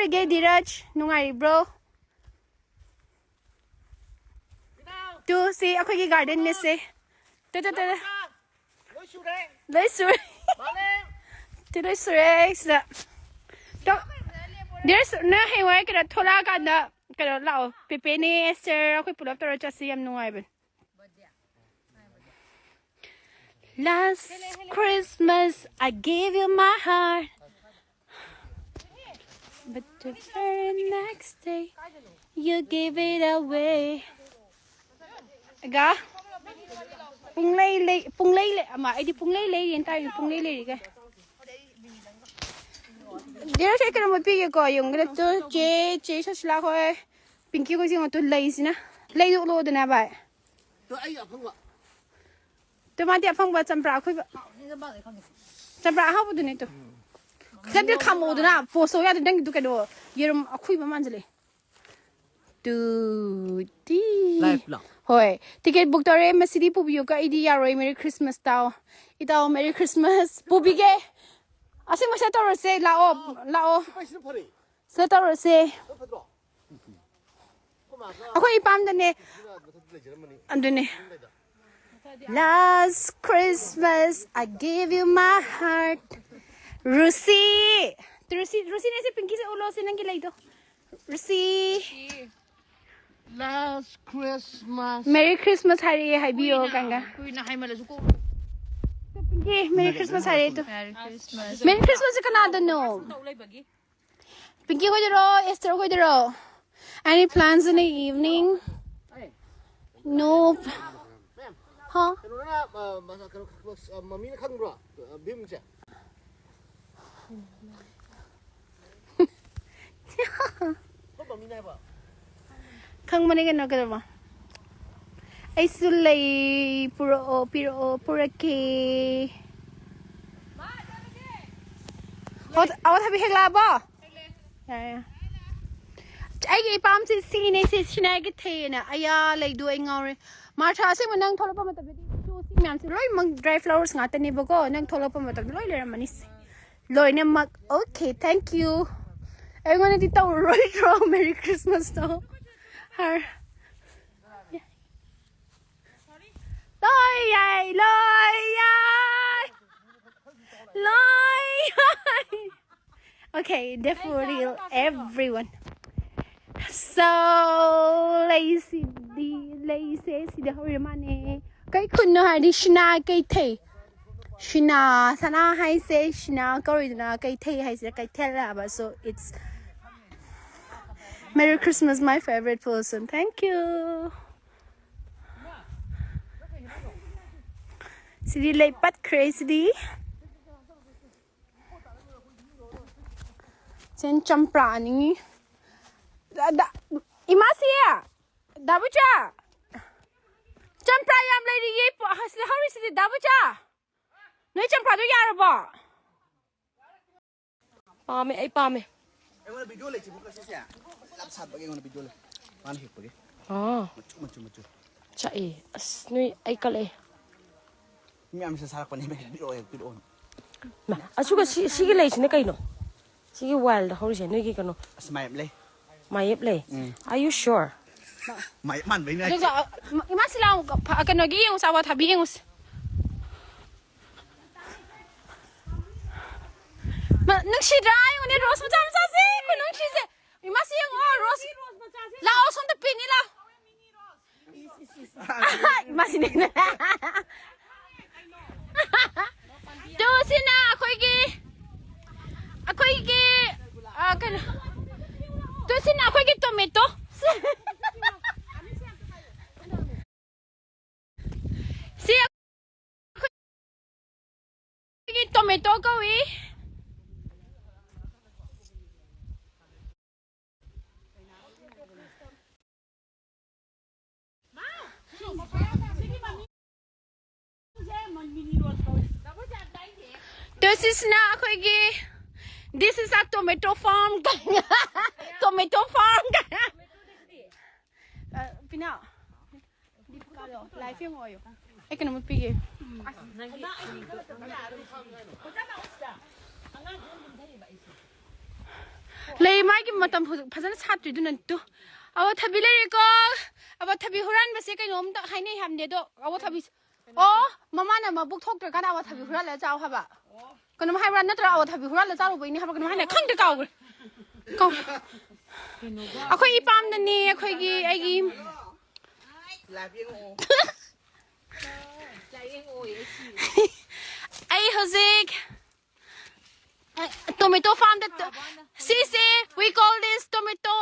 ꯇꯧꯔꯤꯒꯦ ꯙꯤꯔꯖ ꯅꯨꯡꯉꯥꯏꯔꯤꯕ꯭ꯔꯣ ꯇꯨ ꯁꯤ ꯑꯩꯈꯣꯏꯒꯤ ꯒꯥꯔꯗꯦꯟꯅꯦꯁꯦ ꯇꯨ ꯂꯣꯏ ꯁꯨꯔꯦ ꯇꯨ ꯂꯣꯏ ꯁꯨꯔꯦ ꯁꯤꯗ ꯙꯤꯔꯖ ꯅꯪ ꯍꯌꯦꯡꯋꯥꯏ ꯀꯩꯅꯣ ꯊꯣꯛꯂꯛꯑꯀꯥꯟꯗ ꯀꯩꯅꯣ ꯂꯥꯛꯑꯣ ꯄꯦꯄꯦꯅꯦ ꯑꯦꯁꯇꯔ ꯑꯩꯈꯣꯏ ꯄꯨꯂꯞ ꯇꯧꯔ ꯆꯠꯁꯤ ꯌꯥꯝ ꯅꯨꯡꯉꯥꯏꯕꯅꯦ Last Christmas I gave you my heart but the very next day you gave it away Aga punglay ama ai di punglay yen tai punglay ga Dira che kana mo pi ko yung gre to che sa sila ko pinky ko sing to lay sina lay lo de na ba to ai ya phang ba to ma dia phang ba champra khoi ba champra ha bu de ne to ka de kham o de na po so ya de dang du ka do yerum akhoi ba man jale tu ti live la hoi ticket book tore masidi pubiyo ka idi ya roi merry christmas tao itaw merry christmas pubige asing mo sa toro se lao sa toro se ako ipam dane andune last Christmas I gave you my heart Rusi ne se pinky se ulo se nang gilay do Rusi Last Christmas Merry Christmas hari biyo kanga kuy na hay malasu ko pinky Merry Christmas hari to Merry Christmas kanada no pinky ko diro Esther ko diro any plans in the evening Nope huh mami na khang ro bim che ko mami na ba khang mane kan ka ba ai sulay puro ke awat habi hegla ba ai ge pam si sine si sina ge the na aya lai do ai ngaure ma tha se manang thola pa matab di to si myam si loi mang dry flowers nga ta ni ba ko nang thola pa matab loi le mani loi ne mak okay thank you ai ngone ti taw right wrong merry christmas to her okay definitely everyone so lazy si the hori mane kai kun no ha di shina kai the shina sana hai se shina kori na kai the hai se kai thela ba so it's Merry Christmas my favorite person thank you Sidi lay pat crazy Sen champra ni Imasia Dabucha Champra yam lady ye hasle hori sidi dabucha Noi champra do yara ba Pame ai pame ai ngona video le chi bu ka se ya lap sat ba ge ngona video le man hip ba ge machu cha e as nui ai kale mi am se sarak pa ni me video on na asuga sige lei sine kai no sige wild hori se nui ki kano asmai le mayep le are you sure mai man bai na Ima sila ka no gi yung sawa thabi yung Ma nung si dai yung ni Rose macam sa si ko nung si se Ima si yung Rose la o son the pin nila Ima si nila Do sina akoy gi kan Do sina akoy gi tomato Si akoy tomato ko This is a tomato farm. Tomato farm. Pina. Live yung oyo. Ay ka naman pigi. lei mai ki matam phajana chatri du nan tu awa thabi le ko awa thabi huran ba se kai nom ta hai nei ham ne do awa thabi oh mama na ma buk thok tra kana awa thabi huran la chaw ha ba kanam hai ran na tra awa thabi huran la chaw bo ni ha ba kanam hai na khang de kaw kaw akhoi ipam na ni akhoi gi ai gi là viên ô ai hozik tomato farm that see we call this tomato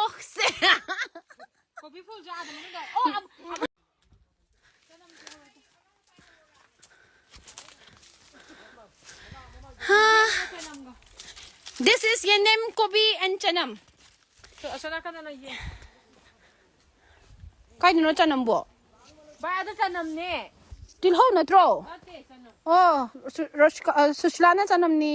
this is yenem kobi and chanam kai no chanam bo ba ada sanam ne til ho na tro ate sanam oh suslana chanam ni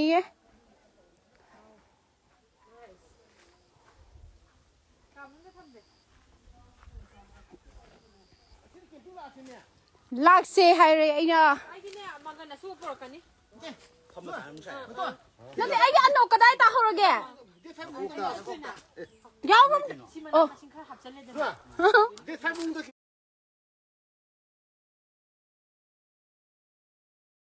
lakse hai re aina ai ne magana su por kani không mà ăn sai nante ai ga ano kadai ta horoge yaw siman machine kha hapchale de